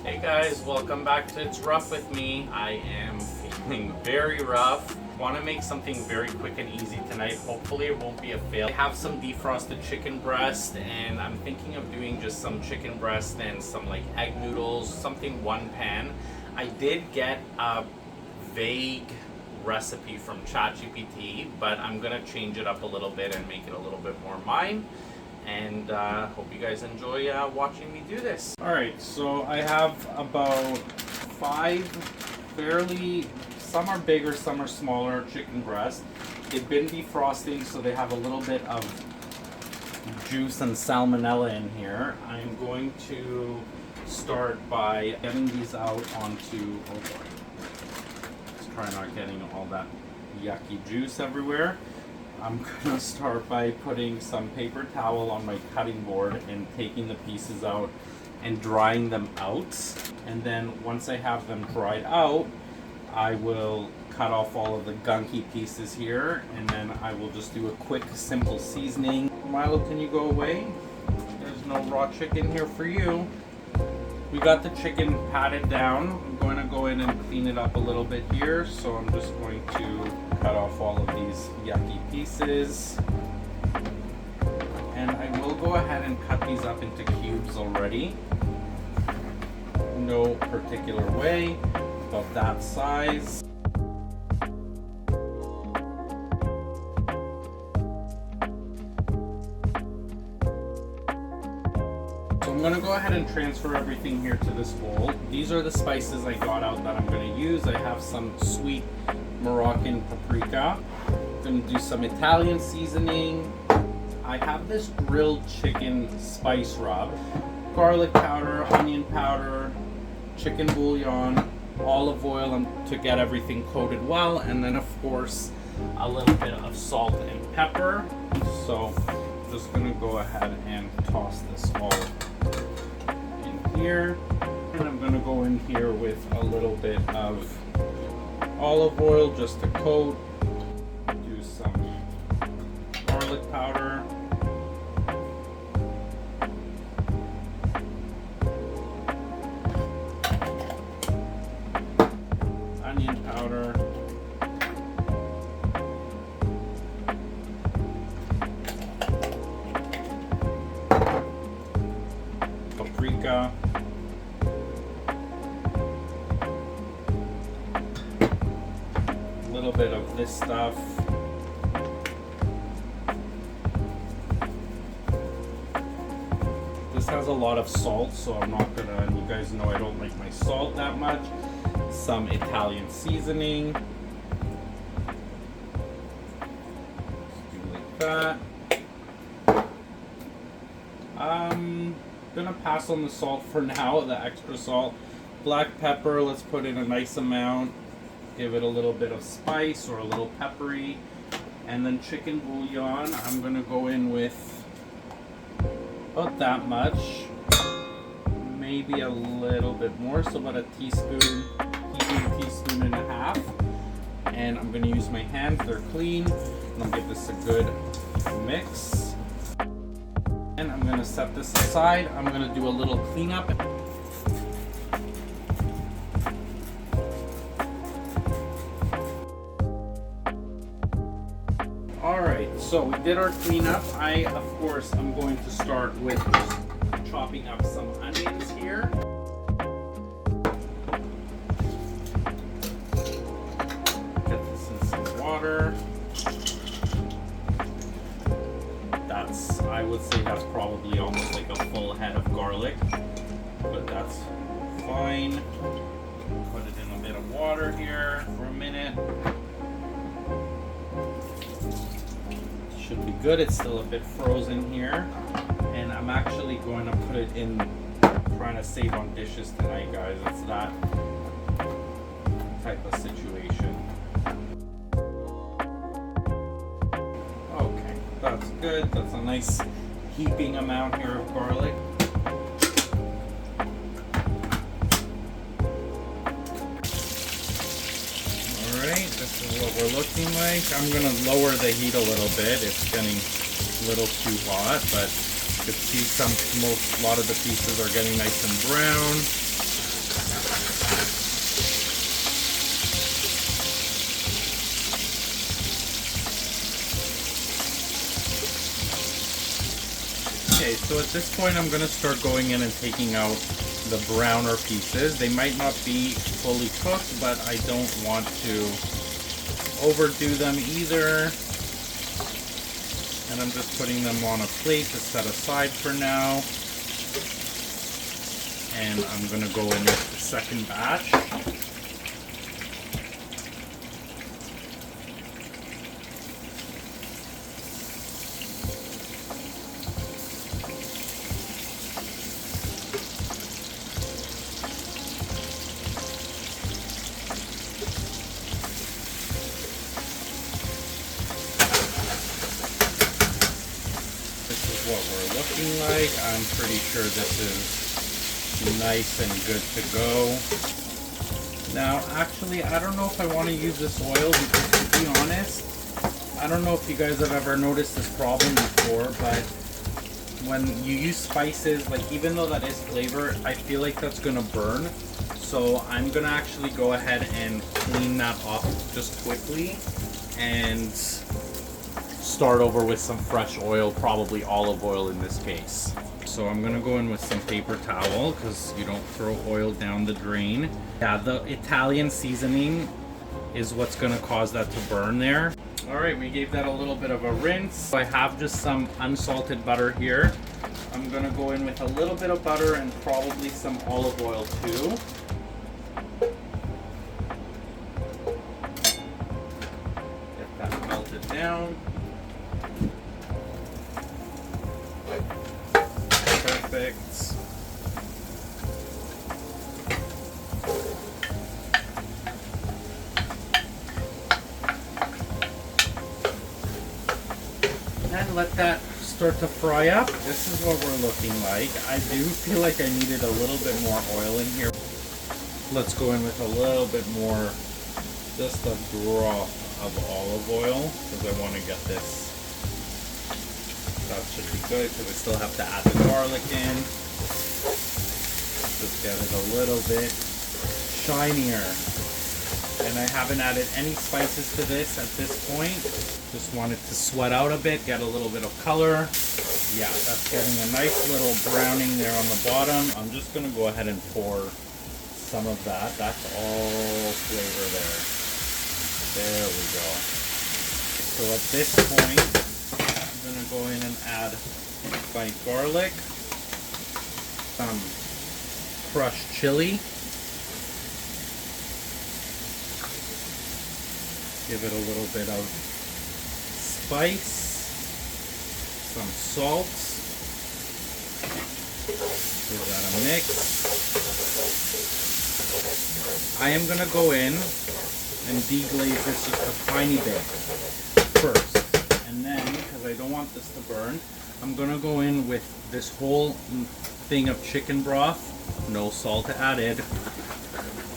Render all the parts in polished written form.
Hey guys, welcome back to It's Rough with me. I am feeling very rough. Want to make something very quick and easy tonight. Hopefully it won't be a fail. I have some defrosted chicken breast and I'm thinking of doing just some chicken breast and some like egg noodles, something one pan. I did get a vague recipe from ChatGPT, but I'm gonna change it up a little bit and make it a little bit more mine. And hope you guys enjoy watching me do this. Alright, so I have about 5 fairly, some are bigger, some are smaller, chicken breast. They've been defrosting, so they have a little bit of juice and salmonella in here. I'm going to start by getting these out onto, oh boy, let's try not getting all that yucky juice everywhere. I'm gonna start by putting some paper towel on my cutting board and taking the pieces out and drying them out. And then once I have them dried out, I will cut off all of the gunky pieces here, and then I will just do a quick, simple seasoning. Milo, can you go away? There's no raw chicken here for you. We got the chicken patted down. I'm going to go in and clean it up a little bit here, so I'm just going to cut off all of these yucky pieces. And I will go ahead and cut these up into cubes already. No particular way, about that size. So I'm gonna go ahead and transfer everything here to this bowl. These are the spices I got out that I'm gonna use. I have some sweet Moroccan paprika. I'm gonna do some Italian seasoning. I have this grilled chicken spice rub, garlic powder, onion powder, chicken bouillon, olive oil to get everything coated well, and then of course a little bit of salt and pepper. So I'm just gonna go ahead and toss this all in here, and I'm gonna go in here with a little bit of olive oil just to coat. Do some garlic powder. Onion powder. Paprika. A little bit of this stuff. This has a lot of salt, so I'm not gonna, and you guys know I don't like my salt that much. Some Italian seasoning. Just do like that. I'm gonna pass on the salt for now, the extra salt. Black pepper, let's put in a nice amount. Give it a little bit of spice or a little peppery. And then chicken bouillon, I'm gonna go in with about that much. Maybe a little bit more, so about a teaspoon and a half. And I'm gonna use my hands, they're clean. And I'll give this a good mix. And I'm gonna set this aside. I'm gonna do a little cleanup. Alright, so we did our cleanup. I, of course, am going to start with just chopping up some onions here. Get this in some water. I would say that's probably almost like a full head of garlic, but that's fine. Put it in a bit of water here for a minute. Should be good. It's still a bit frozen here, and I'm actually going to put it in, trying to save on dishes tonight, guys. It's that type of situation. Okay, that's good. That's a nice heaping amount here of garlic. Alright, this is what we're looking like. I'm gonna lower the heat a little bit. It's getting a little too hot, but you can see a lot of the pieces are getting nice and brown. Okay, so at this point I'm gonna start going in and taking out the browner pieces. They might not be fully cooked, but I don't want to overdo them either. And I'm just putting them on a plate to set aside for now. And I'm gonna go in with the second batch. What we're looking like. I'm pretty sure this is nice and good to go. Now, actually, I don't know if I want to use this oil because, to be honest, I don't know if you guys have ever noticed this problem before, but when you use spices, like even though that is flavor, I feel like that's gonna burn. So I'm gonna actually go ahead and clean that off just quickly and start over with some fresh oil, probably olive oil in this case. So I'm gonna go in with some paper towel because you don't throw oil down the drain. Yeah, the Italian seasoning is what's gonna cause that to burn there. All right, we gave that a little bit of a rinse. I have just some unsalted butter here. I'm gonna go in with a little bit of butter and probably some olive oil too. Get that melted down. Perfect. And let that start to fry up. This is what we're looking like. I do feel like I needed a little bit more oil in here. Let's go in with a little bit more, just a drop of olive oil, because I want to get this. That should be good because I still have to add the garlic in. Just get it a little bit shinier. And I haven't added any spices to this at this point. Just want it to sweat out a bit, get a little bit of color. Yeah, that's getting a nice little browning there on the bottom. I'm just gonna go ahead and pour some of that. That's all flavor there. There we go. So at this point, I'm gonna go in and add my garlic, some crushed chili, give it a little bit of spice, some salt, give that a mix. I am gonna go in and deglaze this just a tiny bit first. And then, because I don't want this to burn, I'm gonna go in with this whole thing of chicken broth. No salt added,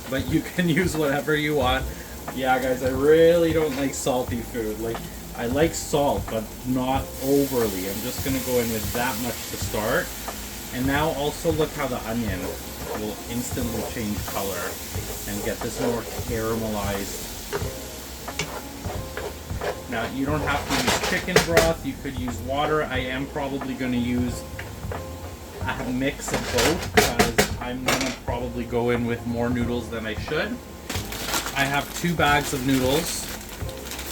but you can use whatever you want. Yeah, guys, I really don't like salty food. Like, I like salt, but not overly. I'm just gonna go in with that much to start. And now also look how the onion will instantly change color and get this more caramelized. Now, you don't have to use chicken broth, you could use water. I am probably going to use a mix of both because I'm going to probably go in with more noodles than I should. I have 2 bags of noodles.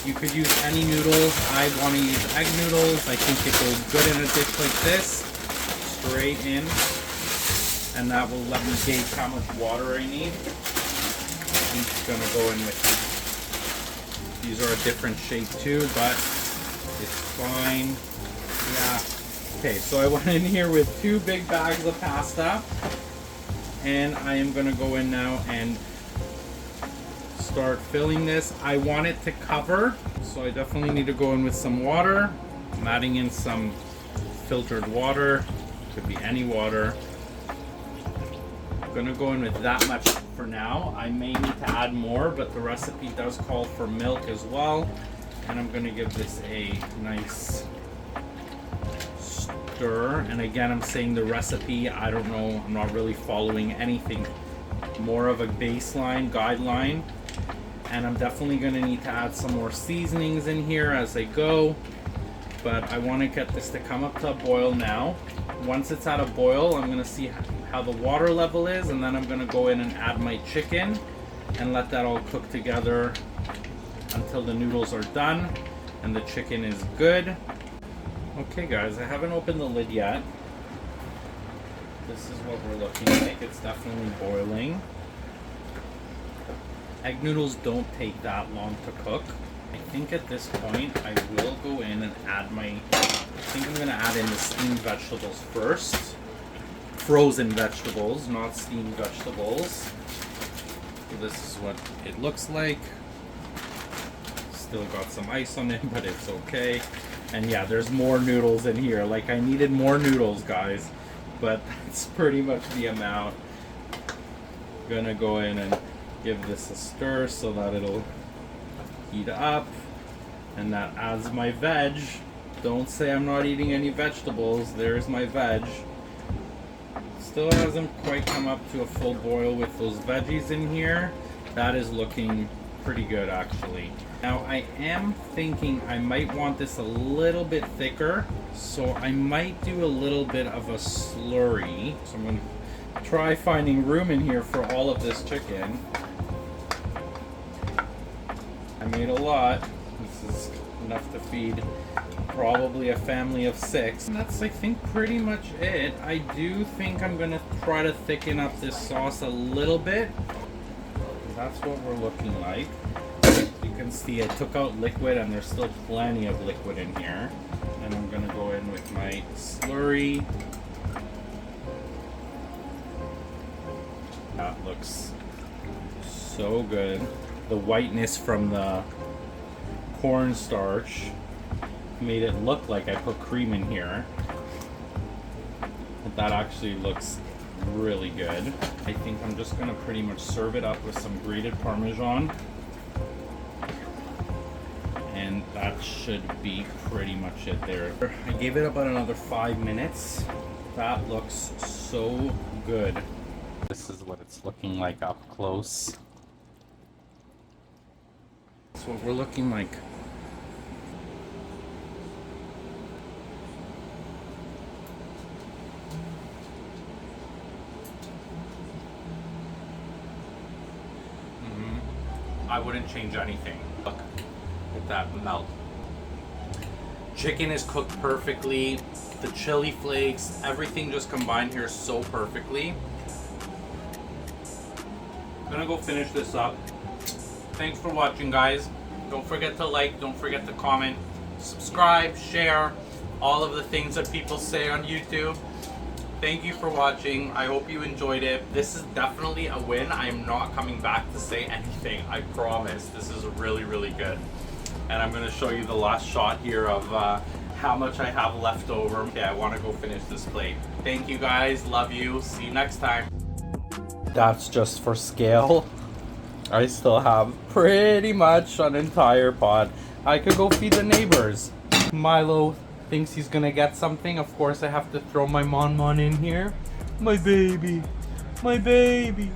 You could use any noodles. I want to use egg noodles. I think it goes good in a dish like this. Straight in. And that will let me gauge how much water I need. I'm just going to go in with these are a different shape too, but it's fine. Yeah. Okay, so I went in here with 2 big bags of pasta, and I am gonna go in now and start filling this. I want it to cover, so I definitely need to go in with some water. I'm adding in some filtered water, could be any water. I'm gonna go in with that much for now. I may need to add more, but the recipe does call for milk as well. And I'm gonna give this a nice stir. And again, I'm saying the recipe, I don't know, I'm not really following anything. More of a baseline guideline. And I'm definitely gonna need to add some more seasonings in here as I go. But I wanna get this to come up to a boil now. Once it's at a boil, I'm gonna see how the water level is, and then I'm gonna go in and add my chicken and let that all cook together until the noodles are done and the chicken is good. Okay guys, I haven't opened the lid yet. This is what we're looking like. It's definitely boiling. Egg noodles don't take that long to cook. I think at this point I will go in and add I think I'm going to add in the steamed vegetables first. Frozen vegetables, not steamed vegetables. So this is what it looks like. Still got some ice on it, but it's okay. And yeah, there's more noodles in here. Like, I needed more noodles, guys. But that's pretty much the amount. Gonna go in and give this a stir so that it'll heat up. And that adds my veg. Don't say I'm not eating any vegetables. There's my veg. Still hasn't quite come up to a full boil with those veggies in here. That is looking pretty good, actually. Now I am thinking I might want this a little bit thicker, so I might do a little bit of a slurry. So I'm going to try finding room in here for all of this chicken. I made a lot. This is enough to feed probably a family of 6. And that's, I think, pretty much it. I do think I'm going to try to thicken up this sauce a little bit. That's what we're looking like. You can see I took out liquid and there's still plenty of liquid in here. And I'm gonna go in with my slurry. That looks so good. The whiteness from the cornstarch made it look like I put cream in here. But that actually looks really good. I think I'm just gonna pretty much serve it up with some grated Parmesan. And that should be pretty much it there. I gave it about another 5 minutes. That looks so good. This is what it's looking like up close. That's what we're looking like. I wouldn't change anything. Look at that melt. Chicken is cooked perfectly. The chili flakes, everything just combined here so perfectly. I'm gonna go finish this up. Thanks for watching, guys. Don't forget to like, don't forget to comment, subscribe, share, all of the things that people say on YouTube. Thank you for watching. I hope you enjoyed it. This is definitely a win. I am not coming back to say anything. I promise. This is really, really good. And I'm going to show you the last shot here of how much I have left over. Okay, I want to go finish this plate. Thank you guys. Love you. See you next time. That's just for scale. I still have pretty much an entire pot. I could go feed the neighbors. Milo thinks he's gonna get something. Of course I have to throw my Mon Mon in here. My baby. My baby.